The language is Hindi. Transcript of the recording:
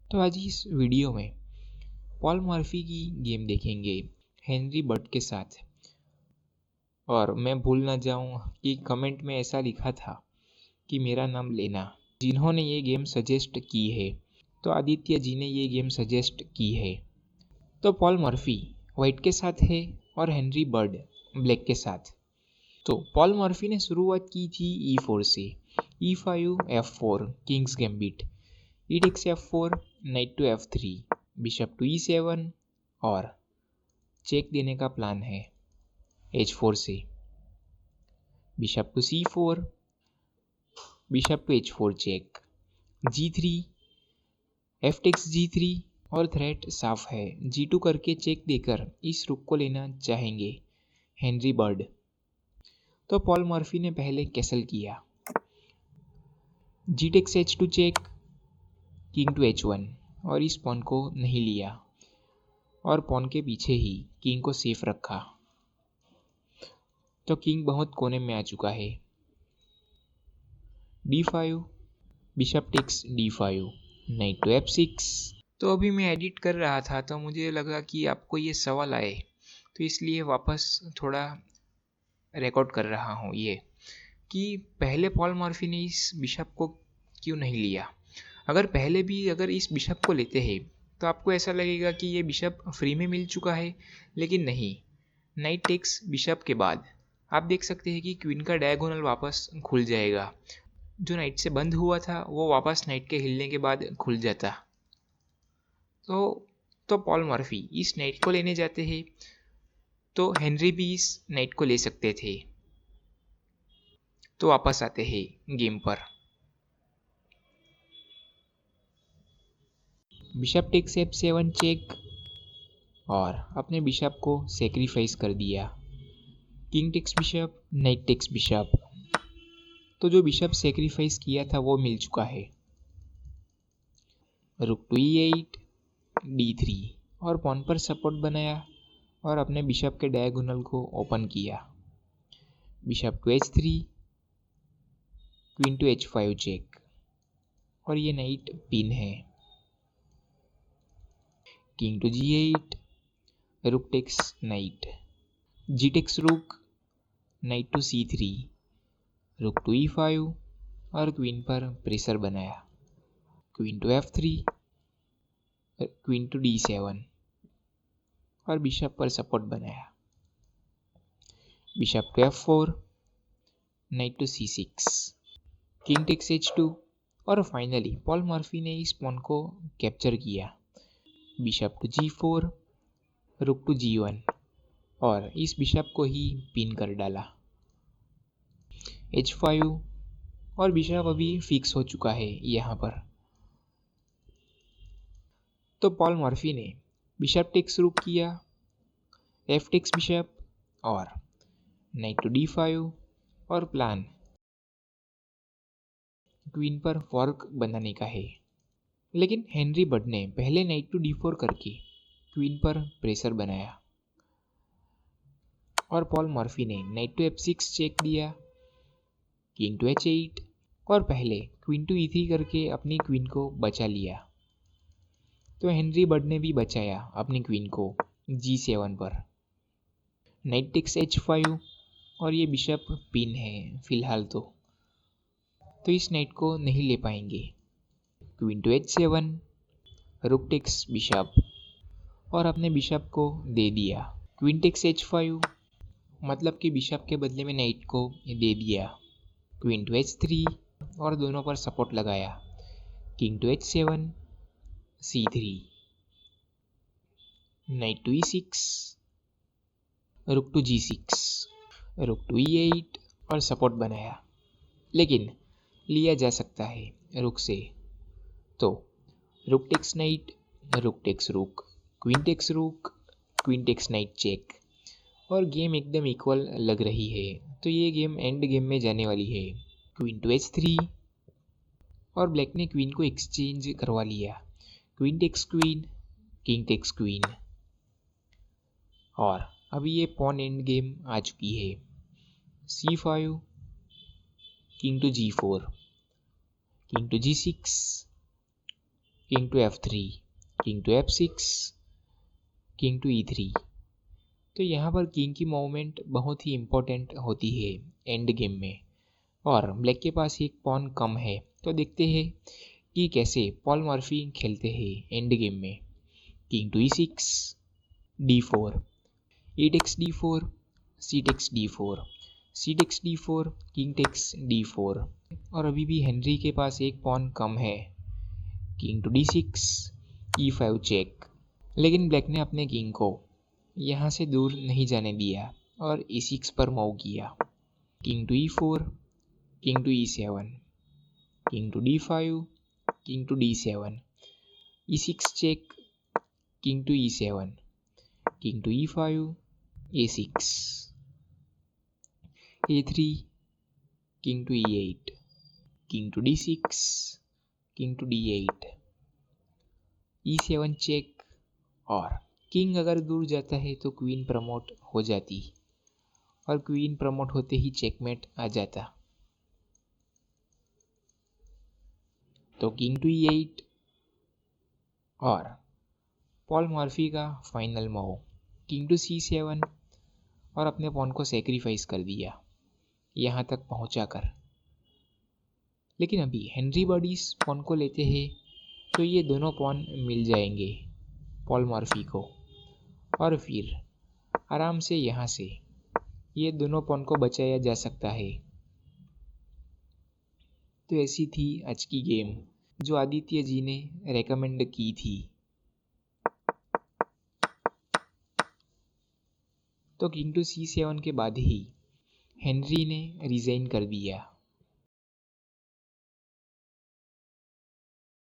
तो आज इस वीडियो में पॉल मर्फी की गेम देखेंगे हेनरी बर्ड के साथ। और मैं भूल ना जाऊं कि कमेंट में ऐसा लिखा था कि मेरा नाम लेना, जिन्होंने ये गेम सजेस्ट की है। तो आदित्य जी ने ये गेम सजेस्ट की है। तो पॉल मर्फी वाइट के साथ है और हेनरी बर्ड ब्लैक के साथ। तो पॉल मर्फी ने शुरुआत की थी E4 से। E5 F4 king's gambit, E takes F4, knight to F3, bishop to E7 और चेक देने का प्लान है H4 से। Bishop to C4, bishop to H4 check, G3, F takes G3 और थ्रेट साफ है। G2 करके चेक देकर इस रुक को लेना चाहेंगे हेनरी बर्ड। तो पॉल मर्फी ने पहले कैसल किया। G takes H2 check, king to H1 और इस पॉन को नहीं लिया और पॉन के पीछे ही किंग को सेफ रखा। तो किंग बहुत कोने में आ चुका है। D5, bishop takes D5, night to F6। तो अभी मैं एडिट कर रहा था तो मुझे लगा कि आपको ये सवाल आए, तो इसलिए वापस थोड़ा रिकॉर्ड कर रहा हूँ ये कि पहले पॉल मर्फी ने इस बिशप को क्यों नहीं लिया। अगर पहले भी अगर इस बिशप को लेते हैं तो आपको ऐसा लगेगा कि ये बिशप फ्री में मिल चुका है, लेकिन नहीं। नाइट टेक्स बिशप के बाद आप देख सकते हैं कि क्वीन का डायगोनल वापस खुल जाएगा। जो नाइट से बंद हुआ था वो वापस नाइट के हिलने के बाद खुल जाता। तो पॉल मर्फी इस नाइट को लेने जाते हैं, तो हेनरी भी इस नाइट को ले सकते थे। तो वापस आते हैं गेम पर। बिशप टेक्स F7 चेक और अपने बिशप को सेक्रीफाइस कर दिया। King takes bishop, knight takes bishop. तो जो बिशप सेक्रीफाइस किया था वो मिल चुका है। रुक टू E8, D3 और पॉन पर सपोर्ट बनाया और अपने बिशप के डायगोनल को ओपन किया। Bishop to H3, queen to H5 check और ये नाइट पिन है। King to G8, rook takes knight, G takes rook, knight to C3, rook to E5 और क्वीन पर प्रेशर बनाया। Queen to F3, queen to D7 और बिशप पर सपोर्ट बनाया। Bishop to F4, knight to C6, king takes H2 और फाइनली पॉल मर्फी ने इस पॉन को कैप्चर किया। बिशप टू G4, रुक टू G1 और इस बिशप को ही पिन कर डाला। H5 और बिशप अभी फिक्स हो चुका है यहाँ पर। तो पॉल मर्फी ने बिशप टेक्स रुक किया, F टेक्स बिशप और नाइट टू D5 और प्लान क्वीन पर फॉर्क बनाने का है। लेकिन हेनरी बर्ड ने पहले नाइट टू D4 करके क्वीन पर प्रेशर बनाया और पॉल मर्फी ने नाइट टू F6 चेक दिया, किंग टू H8 और पहले क्वीन टू E3 करके अपनी क्वीन को बचा लिया। तो हेनरी बर्ड ने भी बचाया अपनी क्वीन को G7 पर। नाइट टेक्स H5 और ये बिशप पिन है फिलहाल तो इस नाइट को नहीं ले पाएंगे। Queen to H7, rook takes bishop और अपने बिशप को दे दिया। क्वीन टेक्स H5 मतलब कि बिशप के बदले में नाइट को दे दिया। क्वीन टू H3 और दोनों पर सपोर्ट लगाया। King to H7, C3, night to E6, रुक टू G6, रुक टू E8 और सपोर्ट बनाया। लेकिन लिया जा सकता है रुक से। तो rook takes knight, rook takes rook, queen takes rook, queen takes knight check और गेम एकदम इक्वल लग रही है। तो ये गेम एंड गेम में जाने वाली है। क्वीन टू H3 और ब्लैक ने क्वीन को एक्सचेंज करवा लिया। Queen takes queen, king takes queen और अभी ये पॉन एंड गेम आ चुकी है। C5, king to G4, king to G6, king to F3, king to F6, king to E3। तो यहाँ पर किंग की मूवमेंट बहुत ही इम्पोर्टेंट होती है एंड गेम में, और ब्लैक के पास एक पॉन कम है। तो देखते हैं कि कैसे पॉल मर्फी खेलते हैं एंड गेम में। King to E6, D4, E takes D4, C takes D4, C takes D4, king takes D4। और अभी भी हेनरी के पास एक पॉन कम है। King to D6, E5 check. लेकिन ब्लैक ने अपने किंग को यहाँ से दूर नहीं जाने दिया और E6 पर मूव किया। King to E4, king to E7, king to D5, king to D7, E6 check, king to E7, king to E5, A6, A3, king to E8, king to D6, king to D8, E7 check. और किंग अगर दूर जाता है तो क्वीन प्रमोट हो जाती, और क्वीन प्रमोट होते ही चेकमेट आ जाता। तो किंग टू E8 और पॉल मर्फी का final move king to C7, और अपने पॉन को सेक्रीफाइस कर दिया यहाँ तक पहुँचाकर। लेकिन अभी हेनरी बर्डिस पॉन को लेते हैं तो ये दोनों पॉन मिल जाएंगे पॉल मर्फी को, और फिर आराम से यहाँ से ये दोनों पॉन को बचाया जा सकता है। तो ऐसी थी आज की गेम जो आदित्य जी ने रेकमेंड की थी। तो किंग टू C7 के बाद ही हेनरी ने रिजाइन कर दिया